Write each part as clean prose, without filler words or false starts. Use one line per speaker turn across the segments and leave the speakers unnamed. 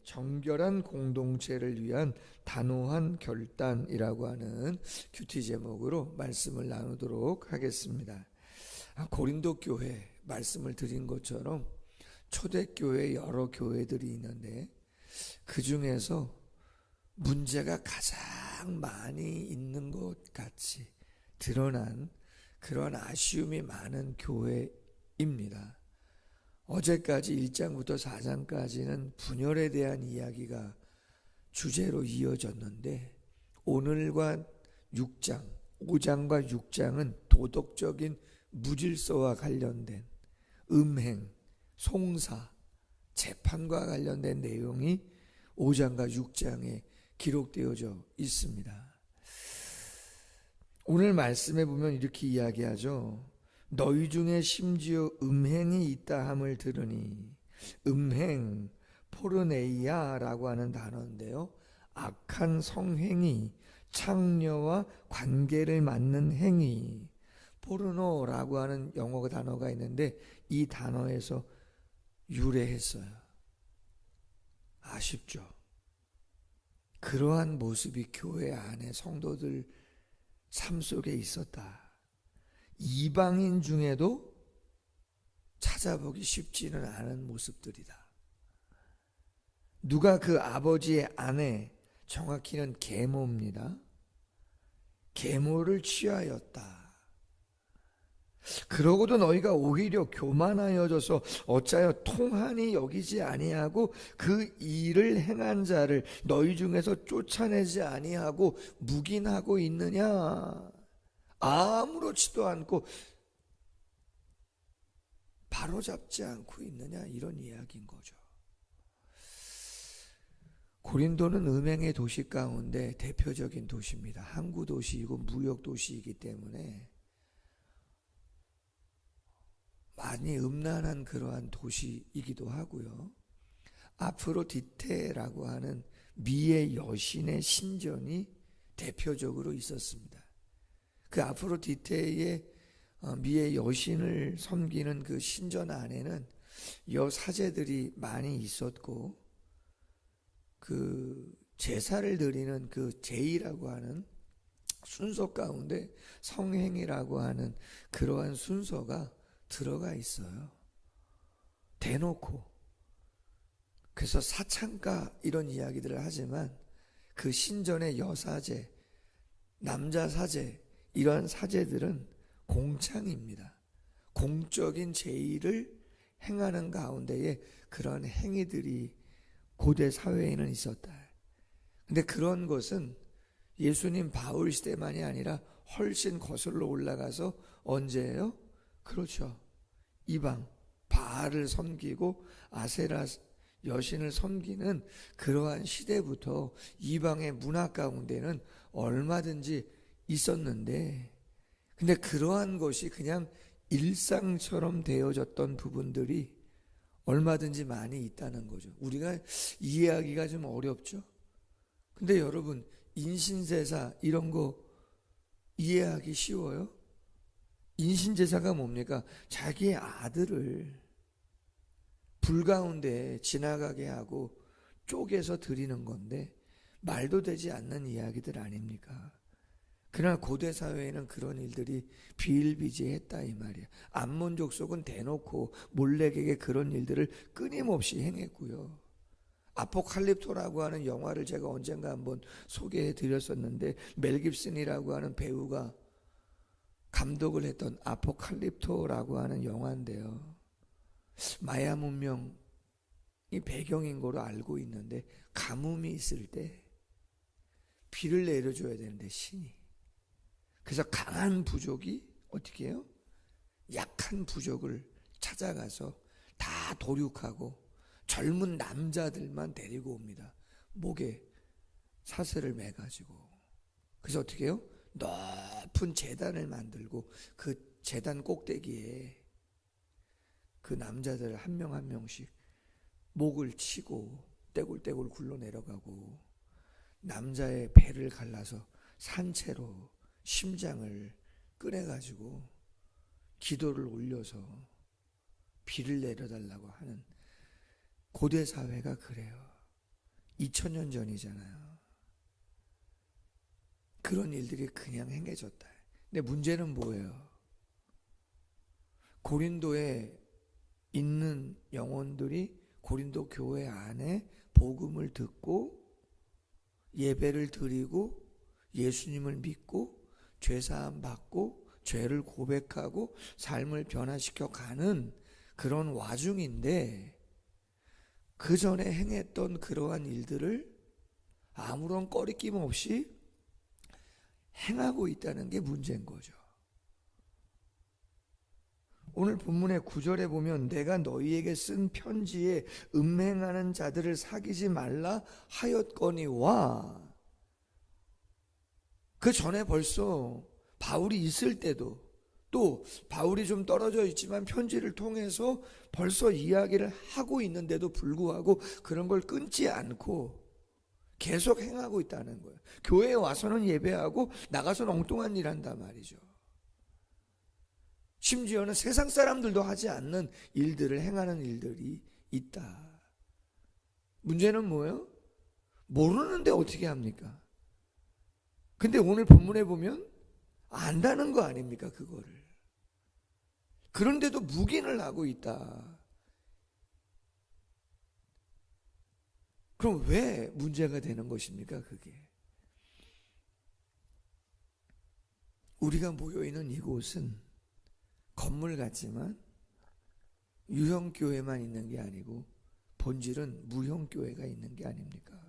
정결한 공동체를 위한 단호한 결단이라고 하는 큐티 제목으로 말씀을 나누도록 하겠습니다. 고린도 교회 말씀을 드린 것처럼 초대교회 여러 교회들이 있는데 그 중에서 문제가 가장 많이 있는 것 같이 드러난 그런 아쉬움이 많은 교회입니다. 어제까지 1장부터 4장까지는 분열에 대한 이야기가 주제로 이어졌는데 오늘과 6장, 5장과 6장은 도덕적인 무질서와 관련된 음행, 송사, 재판과 관련된 내용이 5장과 6장에 기록되어져 있습니다. 오늘 말씀에 보면 이렇게 이야기하죠. 너희 중에 심지어 음행이 있다 함을 들으니, 음행, 포르네이아라고 하는 단어인데요, 악한 성행위, 창녀와 관계를 맺는 행위, 포르노라고 하는 영어 단어가 있는데 이 단어에서 유래했어요. 아쉽죠. 그러한 모습이 교회 안에 성도들 삶 속에 있었다. 이방인 중에도 찾아보기 쉽지는 않은 모습들이다. 누가 그 아버지의 아내, 정확히는 계모입니다. 계모를 취하였다. 그러고도 너희가 오히려 교만하여져서 어찌하여 통한이 여기지 아니하고 그 일을 행한 자를 너희 중에서 쫓아내지 아니하고 묵인하고 있느냐? 아무렇지도 않고 바로잡지 않고 있느냐, 이런 이야기인 거죠. 고린도는 음행의 도시 가운데 대표적인 도시입니다. 항구 도시이고 무역 도시이기 때문에 많이 음란한 그러한 도시이기도 하고요. 아프로디테라고 하는 미의 여신의 신전이 대표적으로 있었습니다. 그 아프로디테의 미의 여신을 섬기는 그 신전 안에는 여사제들이 많이 있었고, 그 제사를 드리는 그 제의라고 하는 순서 가운데 성행이라고 하는 그러한 순서가 들어가 있어요. 대놓고. 그래서 사창가 이런 이야기들을 하지만 그 신전의 여사제, 남자 사제, 이러한 사제들은 공창입니다. 공적인 제의를 행하는 가운데에 그런 행위들이 고대 사회에는 있었다. 근데 그런 것은 예수님 바울 시대만이 아니라 훨씬 거슬러 올라가서 언제예요? 그렇죠. 이방, 바알을 섬기고 아세라 여신을 섬기는 그러한 시대부터 이방의 문화 가운데는 얼마든지 있었는데, 근데 그러한 것이 그냥 일상처럼 되어졌던 부분들이 얼마든지 많이 있다는 거죠. 우리가 이해하기가 좀 어렵죠. 근데 여러분, 인신제사 이런 거 이해하기 쉬워요? 인신제사가 뭡니까? 자기의 아들을 불 가운데 지나가게 하고 쪼개서 드리는 건데 말도 되지 않는 이야기들 아닙니까? 그러나 고대 사회에는 그런 일들이 비일비재했다 이 말이야. 암몬 족속은 대놓고 몰렉에게 그런 일들을 끊임없이 행했고요. 아포칼립토라고 하는 영화를 제가 언젠가 한번 소개해 드렸었는데, 멜 깁슨이라고 하는 배우가 감독을 했던 아포칼립토라고 하는 영화인데요, 마야 문명이 배경인 거로 알고 있는데 가뭄이 있을 때 비를 내려줘야 되는데 신이, 그래서 강한 부족이 어떻게 해요? 약한 부족을 찾아가서 다 도륙하고 젊은 남자들만 데리고 옵니다. 목에 사슬을 매가지고. 그래서 어떻게 해요? 높은 제단을 만들고 그 제단 꼭대기에 그 남자들 한 명 한 명씩 목을 치고 떼굴떼굴 굴러 내려가고, 남자의 배를 갈라서 산채로 심장을 꺼내가지고 기도를 올려서 비를 내려달라고 하는 고대 사회가 그래요. 2000년 전이잖아요. 그런 일들이 그냥 행해졌다. 근데 문제는 뭐예요? 고린도에 있는 영혼들이 고린도 교회 안에 복음을 듣고 예배를 드리고 예수님을 믿고 죄사함 받고 죄를 고백하고 삶을 변화시켜 가는 그런 와중인데, 그 전에 행했던 그러한 일들을 아무런 꺼리낌 없이 행하고 있다는 게 문제인 거죠. 오늘 본문의 9절에 보면 내가 너희에게 쓴 편지에 음행하는 자들을 사귀지 말라 하였거니와, 그 전에 벌써 바울이 있을 때도, 또 바울이 좀 떨어져 있지만 편지를 통해서 벌써 이야기를 하고 있는데도 불구하고 그런 걸 끊지 않고 계속 행하고 있다는 거예요. 교회에 와서는 예배하고 나가서는 엉뚱한 일 한단 말이죠. 심지어는 세상 사람들도 하지 않는 일들을 행하는 일들이 있다. 문제는 뭐예요? 모르는데 어떻게 합니까? 근데 오늘 본문에 보면 안다는 거 아닙니까, 그거를. 그런데도 묵인을 하고 있다. 그럼 왜 문제가 되는 것입니까, 그게? 우리가 모여있는 이곳은 건물 같지만 유형교회만 있는 게 아니고 본질은 무형교회가 있는 게 아닙니까?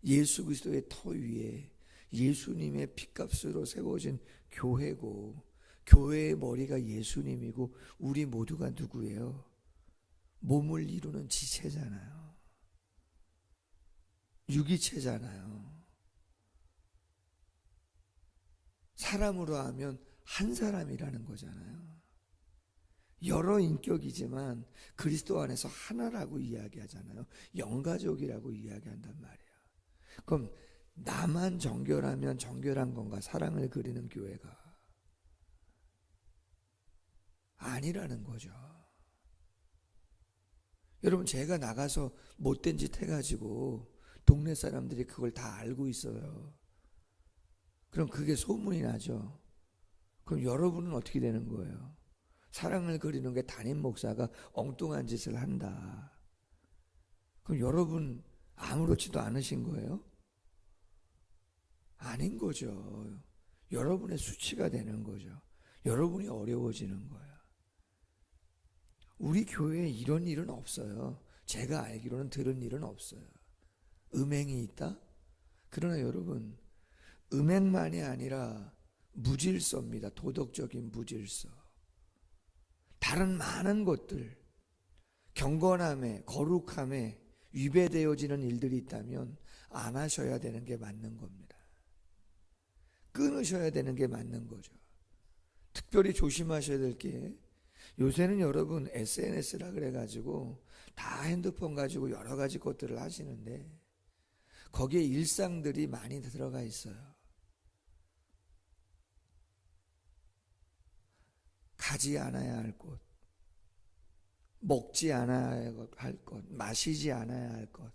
예수 그리스도의 터 위에 예수님의 핏값으로 세워진 교회고, 교회의 머리가 예수님이고, 우리 모두가 누구예요? 몸을 이루는 지체잖아요. 유기체잖아요. 사람으로 하면 한 사람이라는 거잖아요. 여러 인격이지만 그리스도 안에서 하나라고 이야기하잖아요. 영가족이라고 이야기한단 말이에요. 그럼 나만 정결하면 정결한 건가? 사랑을 그리는 교회가 아니라는 거죠. 여러분, 제가 나가서 못된 짓 해가지고 동네 사람들이 그걸 다 알고 있어요. 그럼 그게 소문이 나죠. 그럼 여러분은 어떻게 되는 거예요? 사랑을 그리는 게 담임 목사가 엉뚱한 짓을 한다. 그럼 여러분 아무렇지도 않으신 거예요? 아닌 거죠. 여러분의 수치가 되는 거죠. 여러분이 어려워지는 거예요. 우리 교회에 이런 일은 없어요. 제가 알기로는 들은 일은 없어요. 음행이 있다? 그러나 여러분, 음행만이 아니라 무질서입니다. 도덕적인 무질서. 다른 많은 것들, 경건함에, 거룩함에 위배되어지는 일들이 있다면 안 하셔야 되는 게 맞는 겁니다. 끊으셔야 되는 게 맞는 거죠. 특별히 조심하셔야 될 게, 요새는 여러분 SNS라 그래가지고 다 핸드폰 가지고 여러 가지 것들을 하시는데 거기에 일상들이 많이 들어가 있어요. 가지 않아야 할 것, 먹지 않아야 할 것, 마시지 않아야 할 것,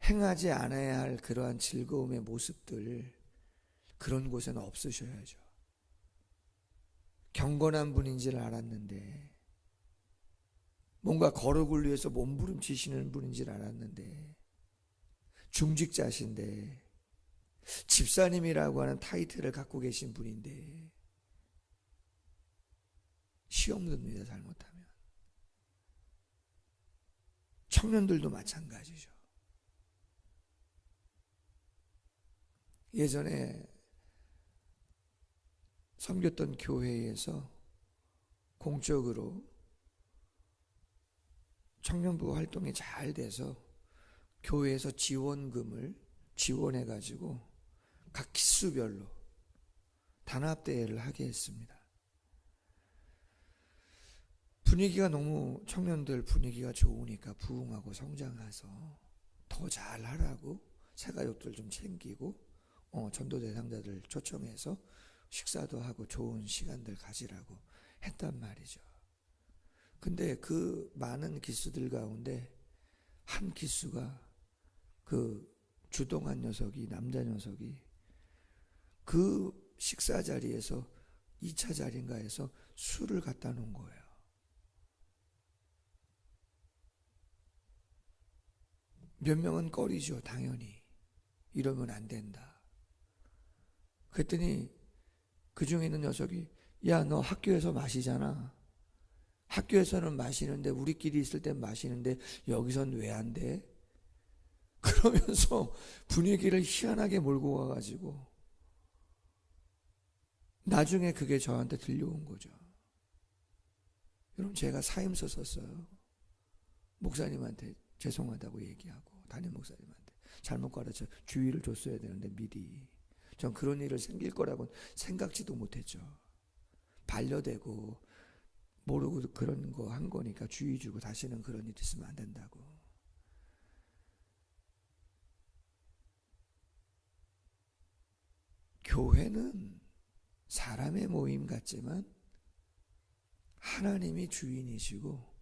행하지 않아야 할 그러한 즐거움의 모습들, 그런 곳에는 없으셔야죠. 경건한 분인 줄 알았는데, 뭔가 거룩을 위해서 몸부림치시는 분인 줄 알았는데, 중직자신데, 집사님이라고 하는 타이틀을 갖고 계신 분인데 시험 듭니다. 잘못하면. 청년들도 마찬가지죠. 예전에 섬겼던 교회에서 공적으로 청년부 활동이 잘 돼서 교회에서 지원금을 지원해가지고 각 기수별로 단합대회를 하게 했습니다. 분위기가 너무, 청년들 분위기가 좋으니까 부흥하고 성장해서 더 잘하라고 새가족들 좀 챙기고 전도 대상자들 초청해서 식사도 하고 좋은 시간들 가지라고 했단 말이죠. 근데 그 많은 기수들 가운데 한 기수가 그 주동한 녀석이, 남자 녀석이 그 식사 자리에서 2차 자리인가에서 술을 갖다 놓은 거예요. 몇 명은 꺼리죠. 당연히 이러면 안 된다. 그랬더니 그 중에 있는 녀석이, 야, 너 학교에서 마시잖아. 학교에서는 마시는데, 우리끼리 있을 땐 마시는데 여기선 왜 안 돼? 그러면서 분위기를 희한하게 몰고 가가지고 나중에 그게 저한테 들려온 거죠. 여러분, 제가 사임서 썼어요. 목사님한테 죄송하다고 얘기하고, 담임 목사님한테 잘못 가르쳐 주의를 줬어야 되는데 미리. 전 그런 일을 생길 거라고는 생각지도 못했죠. 반려되고 모르고 그런 거 한 거니까 주의 주고 다시는 그런 일 있으면 안 된다고. 교회는 사람의 모임 같지만 하나님이 주인이시고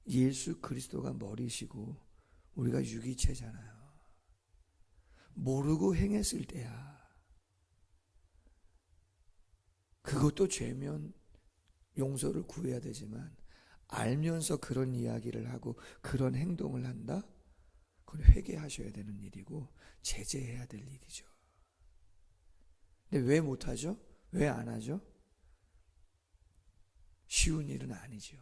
예수 그리스도가 머리시고 우리가 유기체잖아요. 모르고 행했을 때야. 그것도 죄면 용서를 구해야 되지만 알면서 그런 이야기를 하고 그런 행동을 한다? 그건 회개하셔야 되는 일이고 제재해야 될 일이죠. 근데 왜 못하죠? 왜 안 하죠? 쉬운 일은 아니죠.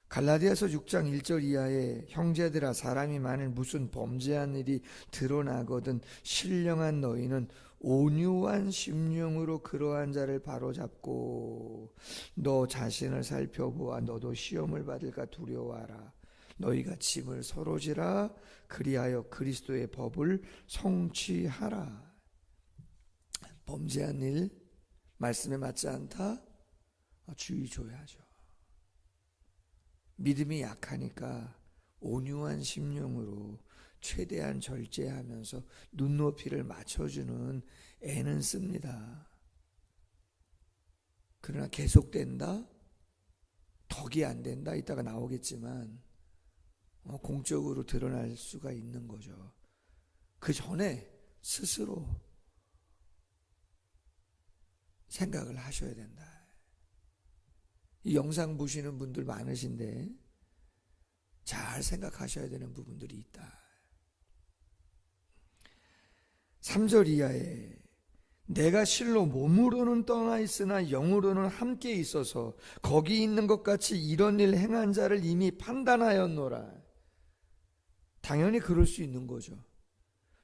갈라디아서 6장 1절 이하에 형제들아, 사람이 만일 무슨 범죄한 일이 드러나거든 신령한 너희는 온유한 심령으로 그러한 자를 바로잡고 너 자신을 살펴보아 너도 시험을 받을까 두려워하라. 너희가 짐을 서로 지라. 그리하여 그리스도의 법을 성취하라. 범죄한 일, 말씀에 맞지 않다? 주의 줘야죠. 믿음이 약하니까 온유한 심령으로 최대한 절제하면서 눈높이를 맞춰주는 애는 씁니다. 그러나 계속된다? 덕이 안 된다? 이따가 나오겠지만 공적으로 드러날 수가 있는 거죠. 그 전에 스스로 생각을 하셔야 된다. 이 영상 보시는 분들 많으신데 잘 생각하셔야 되는 부분들이 있다. 3절 이하에 내가 실로 몸으로는 떠나 있으나 영으로는 함께 있어서 거기 있는 것 같이 이런 일 행한 자를 이미 판단하였노라. 당연히 그럴 수 있는 거죠.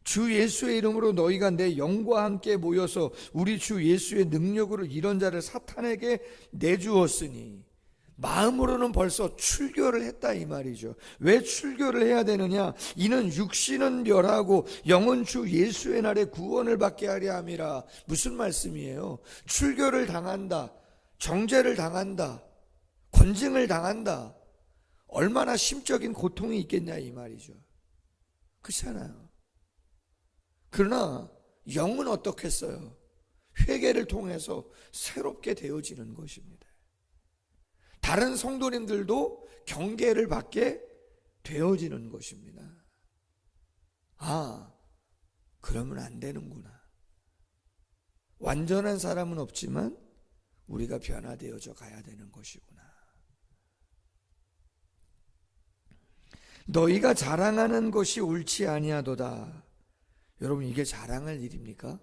주 예수의 이름으로 너희가 내 영과 함께 모여서 우리 주 예수의 능력으로 이런 자를 사탄에게 내주었으니 마음으로는 벌써 출교를 했다 이 말이죠. 왜 출교를 해야 되느냐? 이는 육신은 멸하고 영은 주 예수의 날에 구원을 받게 하려 함이라. 무슨 말씀이에요? 출교를 당한다, 정죄를 당한다, 권징을 당한다. 얼마나 심적인 고통이 있겠냐 이 말이죠. 그렇잖아요. 그러나 영은 어떻겠어요? 회개를 통해서 새롭게 되어지는 것입니다. 다른 성도님들도 경계를 받게 되어지는 것입니다. 아, 그러면 안 되는구나. 완전한 사람은 없지만 우리가 변화되어져 가야 되는 것이구나. 너희가 자랑하는 것이 옳지 아니하도다. 여러분, 이게 자랑할 일입니까?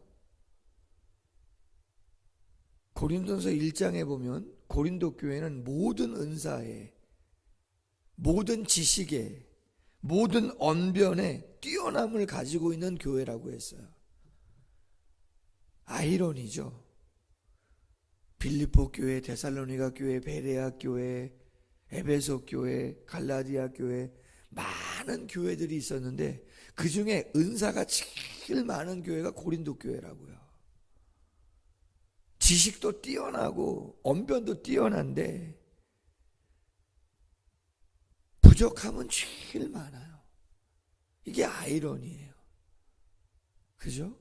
고린도서 1장에 보면 고린도 교회는 모든 은사에, 모든 지식에, 모든 언변에 뛰어남을 가지고 있는 교회라고 했어요. 아이러니죠. 빌립보 교회, 데살로니가 교회, 베레아 교회, 에베소 교회, 갈라디아 교회, 많은 교회들이 있었는데 그 중에 은사가 제일 많은 교회가 고린도 교회라고요. 지식도 뛰어나고 언변도 뛰어난데 부족함은 제일 많아요. 이게 아이러니예요. 그죠?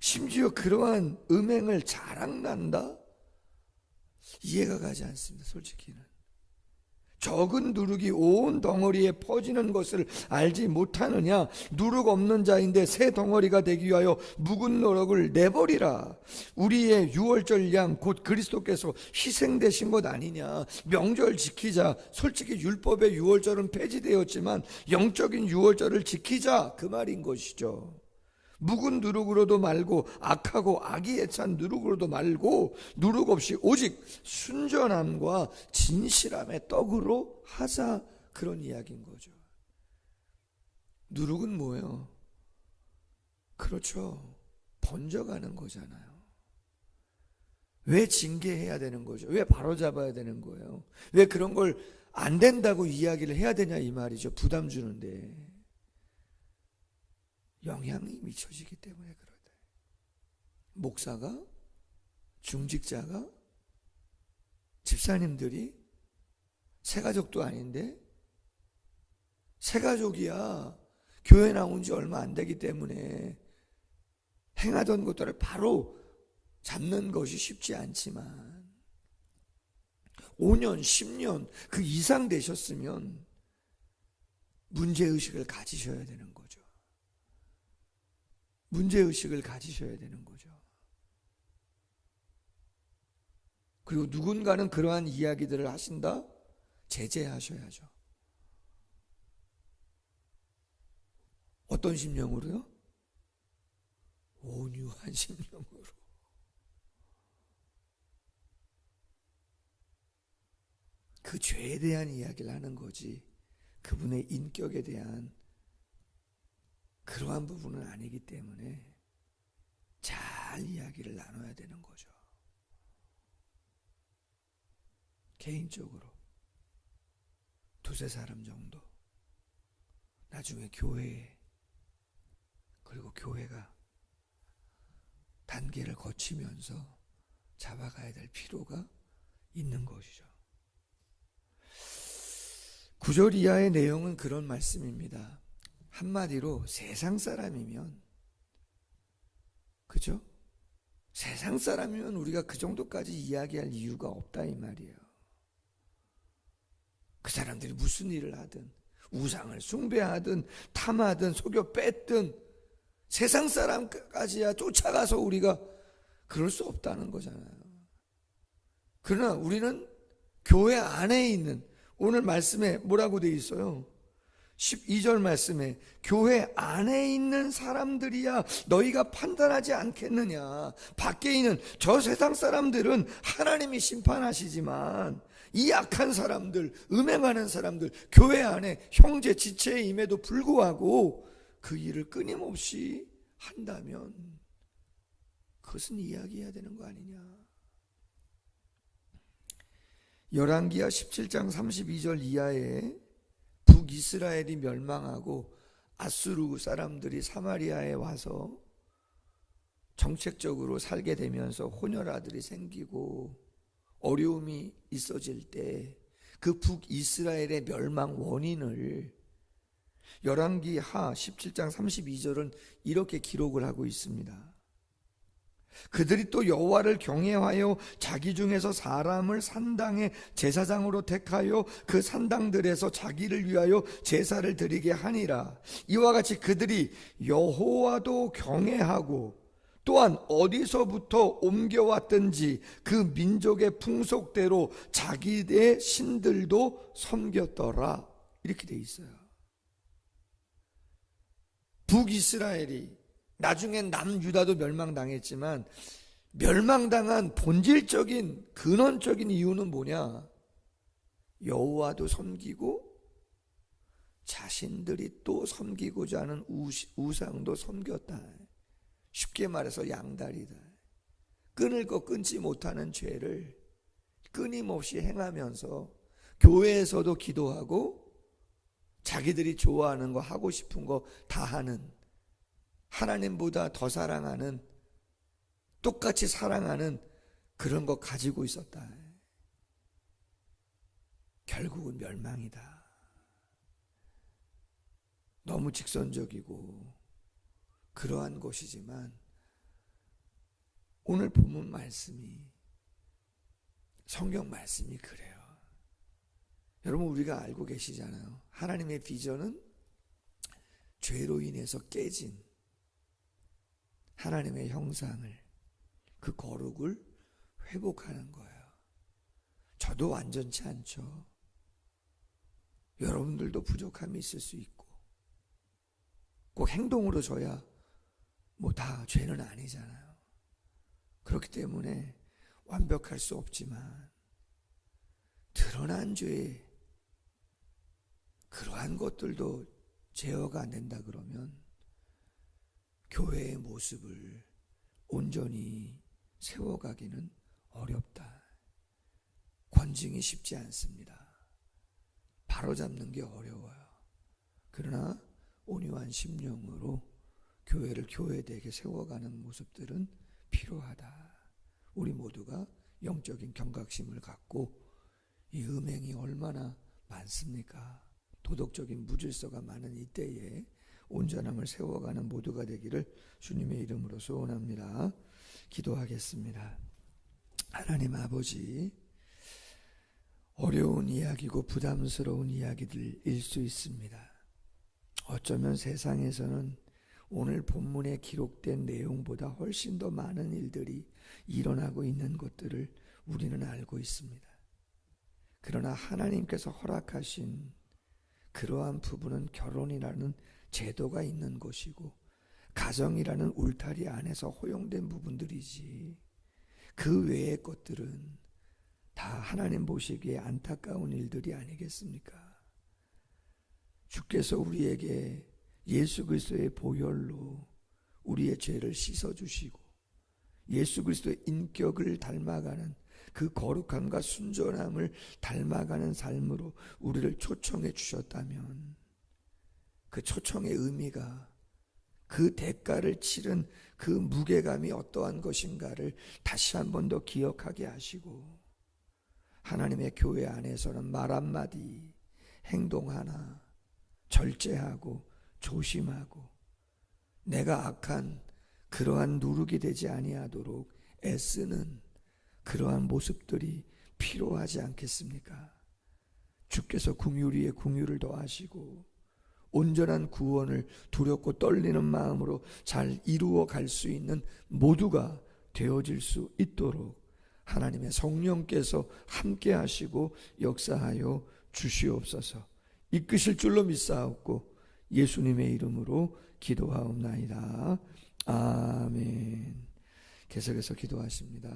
심지어 그러한 음행을 자랑난다? 이해가 가지 않습니다. 솔직히는. 적은 누룩이 온 덩어리에 퍼지는 것을 알지 못하느냐? 누룩 없는 자인데 새 덩어리가 되기 위하여 묵은 누룩을 내버리라. 우리의 유월절 양 곧 그리스도께서 희생되신 것 아니냐? 명절 지키자. 솔직히 율법의 유월절은 폐지되었지만 영적인 유월절을 지키자, 그 말인 것이죠. 묵은 누룩으로도 말고 악하고 악의에 찬 누룩으로도 말고 누룩 없이 오직 순전함과 진실함의 떡으로 하자, 그런 이야기인 거죠. 누룩은 뭐예요? 그렇죠, 번져가는 거잖아요. 왜 징계해야 되는 거죠? 왜 바로잡아야 되는 거예요? 왜 그런 걸 안 된다고 이야기를 해야 되냐, 이 말이죠. 부담 주는데 영향이 미쳐지기 때문에 그러다. 목사가, 중직자가, 집사님들이 새가족도 아닌데, 새가족이야 교회 나온 지 얼마 안 되기 때문에 행하던 것들을 바로 잡는 것이 쉽지 않지만 5년, 10년 그 이상 되셨으면 문제의식을 가지셔야 되는 거죠. 문제의식을 가지셔야 되는 거죠. 그리고 누군가는 그러한 이야기들을 하신다? 제재하셔야죠. 어떤 심령으로요? 온유한 심령으로. 그 죄에 대한 이야기를 하는 거지, 그분의 인격에 대한 그러한 부분은 아니기 때문에 잘 이야기를 나눠야 되는 거죠. 개인적으로 두세 사람 정도, 나중에 교회에, 그리고 교회가 단계를 거치면서 잡아가야 될 필요가 있는 것이죠. 9절 이하의 내용은 그런 말씀입니다. 한마디로 세상 사람이면, 그죠? 세상 사람이면 우리가 그 정도까지 이야기할 이유가 없다, 이 말이에요. 그 사람들이 무슨 일을 하든, 우상을 숭배하든, 탐하든, 속여 뺐든, 세상 사람까지야 쫓아가서 우리가 그럴 수 없다는 거잖아요. 그러나 우리는 교회 안에 있는, 오늘 말씀에 뭐라고 되어 있어요? 12절 말씀에 교회 안에 있는 사람들이야 너희가 판단하지 않겠느냐. 밖에 있는 저 세상 사람들은 하나님이 심판하시지만 이 악한 사람들, 음행하는 사람들, 교회 안에 형제 지체에 임에도 불구하고 그 일을 끊임없이 한다면 그것은 이야기해야 되는 거 아니냐. 열왕기하 17장 32절 이하에 북이스라엘이 멸망하고 아수르 사람들이 사마리아에 와서 정책적으로 살게 되면서 혼혈아들이 생기고 어려움이 있어질 때 그 북이스라엘의 멸망 원인을 열왕기하 17장 32절은 이렇게 기록을 하고 있습니다. 그들이 또 여호와를 경외하여 자기 중에서 사람을 산당의 제사장으로 택하여 그 산당들에서 자기를 위하여 제사를 드리게 하니라. 이와 같이 그들이 여호와도 경외하고 또한 어디서부터 옮겨왔든지 그 민족의 풍속대로 자기의 신들도 섬겼더라. 이렇게 돼 있어요. 북이스라엘이, 나중엔 남유다도 멸망당했지만 멸망당한 본질적인 근원적인 이유는 뭐냐? 여호와도 섬기고 자신들이 또 섬기고자 하는 우상도 섬겼다. 쉽게 말해서 양다리다. 끊을 거 끊지 못하는 죄를 끊임없이 행하면서 교회에서도 기도하고 자기들이 좋아하는 거, 하고 싶은 거 다 하는, 하나님보다 더 사랑하는, 똑같이 사랑하는 그런 거 가지고 있었다. 결국은 멸망이다. 너무 직선적이고 그러한 것이지만 오늘 본문 말씀이, 성경 말씀이 그래요. 여러분, 우리가 알고 계시잖아요. 하나님의 비전은 죄로 인해서 깨진 하나님의 형상을, 그 거룩을 회복하는 거예요. 저도 완전치 않죠. 여러분들도 부족함이 있을 수 있고, 꼭 행동으로 져야 뭐 다 죄는 아니잖아요. 그렇기 때문에 완벽할 수 없지만 드러난 죄, 그러한 것들도 제어가 안 된다 그러면 교회의 모습을 온전히 세워가기는 어렵다. 권징이 쉽지 않습니다. 바로잡는 게 어려워요. 그러나 온유한 심령으로 교회를 교회되게 세워가는 모습들은 필요하다. 우리 모두가 영적인 경각심을 갖고, 이 음행이 얼마나 많습니까? 도덕적인 무질서가 많은 이때에 온전함을 세워가는 모두가 되기를 주님의 이름으로 소원합니다. 기도하겠습니다. 하나님 아버지, 어려운 이야기고 부담스러운 이야기들일 수 있습니다. 어쩌면 세상에서는 오늘 본문에 기록된 내용보다 훨씬 더 많은 일들이 일어나고 있는 것들을 우리는 알고 있습니다. 그러나 하나님께서 허락하신 그러한 부분은 결혼이라는 제도가 있는 것이고 가정이라는 울타리 안에서 허용된 부분들이지, 그 외의 것들은 다 하나님 보시기에 안타까운 일들이 아니겠습니까? 주께서 우리에게 예수 그리스도의 보혈로 우리의 죄를 씻어주시고 예수 그리스도의 인격을 닮아가는 그 거룩함과 순전함을 닮아가는 삶으로 우리를 초청해 주셨다면, 그 초청의 의미가, 그 대가를 치른 그 무게감이 어떠한 것인가를 다시 한 번 더 기억하게 하시고, 하나님의 교회 안에서는 말 한마디, 행동 하나 절제하고 조심하고 내가 악한 그러한 누룩이 되지 아니하도록 애쓰는 그러한 모습들이 필요하지 않겠습니까? 주께서 궁율 위에 궁율을 더하시고 온전한 구원을 두렵고 떨리는 마음으로 잘 이루어 갈 수 있는 모두가 되어질 수 있도록 하나님의 성령께서 함께 하시고 역사하여 주시옵소서. 이끄실 줄로 믿사옵고 예수님의 이름으로 기도하옵나이다. 아멘. 계속해서 기도하십니다.